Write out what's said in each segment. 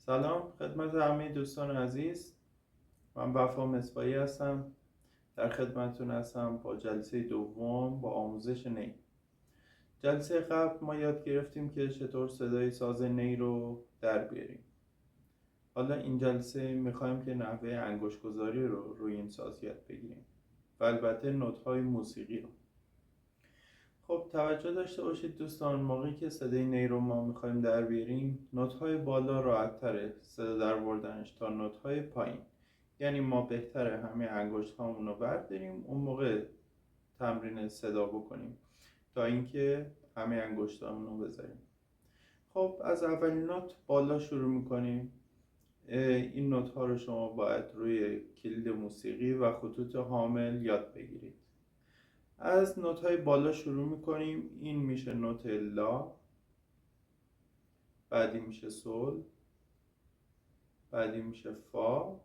سلام خدمت همه دوستان عزیز. من وفا مصباحی هستم، در خدمتتون هستم با جلسه دوم با آموزش نی. جلسه قبل ما یاد گرفتیم که چطور صدای ساز نی رو در بیاریم. حالا این جلسه میخوایم که نحوه انگشت‌گذاری رو روی این ساز یاد بگیریم و البته نوت‌های موسیقی رو. خب توجه داشته باشید دوستان، موقعی که صدای نی رو ما میخوایم در بیاریم، نوت‌های بالا راحت تره صدا در بردنش تا نوت‌های پایین. یعنی ما بهتره همه انگشت هامون رو برداریم اون موقع تمرین صدا بکنیم تا اینکه همه انگشت هامون رو بذاریم. خب از اولین نوت بالا شروع میکنیم. این نوت ها رو شما باید روی کلید موسیقی و خطوط حامل یاد بگیرید. از نوت های بالا شروع میکنیم. این میشه نوت لا، بعدی میشه سول، بعدی میشه فا.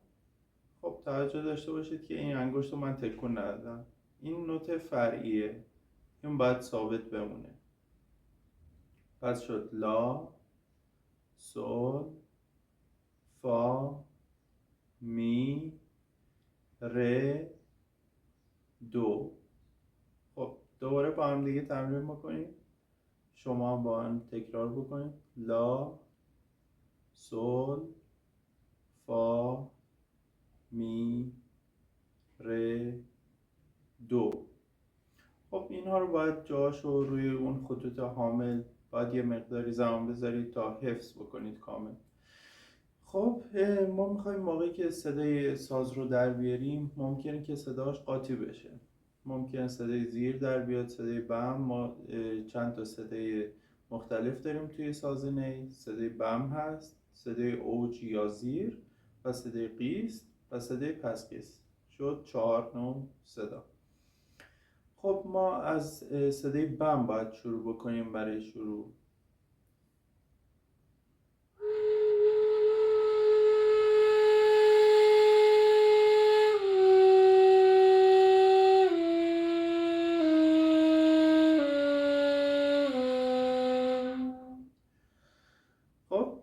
خب توجه داشته باشید که این انگشت رو من تکون ندادم. این نوت فرعیه، این باید ثابت بمونه. پس شد لا، سول، فا، می، ره، دو. خب دوباره با هم دیگه تمرین بکنیم. شما هم با هم تکرار بکنید. لا، سول، فا، می، ره، دو. خب اینها رو باید جاشو روی اون خطوط حامل باید یه مقداری زمان بذارید تا حفظ بکنید کامل. خب ما میخوایم موقعی که صدای ساز رو در بیاریم ممکنه که صداش قاطی بشه، ممکنه صدای زیر در بیاد، صدای بم. ما چند تا صدای مختلف داریم توی ساز نی. صدای بم هست، صدای اوج یا زیر و صدای قیست و صدای پس قیست. شد 4 نوع صدا. خب ما از صدای بم باید شروع بکنیم. برای شروع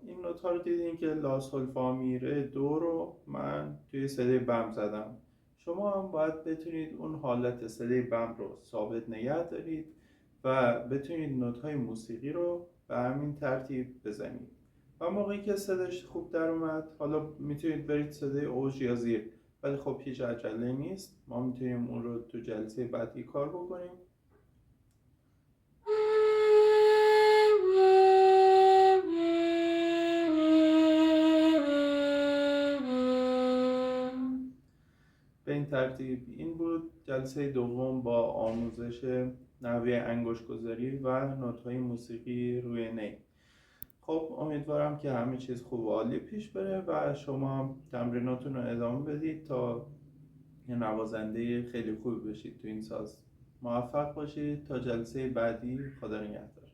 این نوت ها رو دیدین که لا سول فا می ره دو رو من توی صدای بم زدم. شما هم باید بتونید اون حالت صدای بم رو ثابت نگه دارید و بتونید نوت های موسیقی رو به همین ترتیب بزنید. و موقعی که صداش خوب در اومد، حالا میتونید برید صدای اوج یا زیر، ولی خب هیچ عجله نیست، ما میتونیم اون رو تو جلسه بعدی کار بکنیم. به این ترتیب این بود جلسه دوم با آموزش نحوه انگشت‌گذاری و نوت‌های موسیقی روی نی. خب امیدوارم که همه چیز خوب و عالی پیش بره و شما تمریناتون رو ادامه بدید تا یه نوازنده خیلی خوب بشید تو این ساز. موفق باشید تا جلسه بعدی. خدا نگهدار.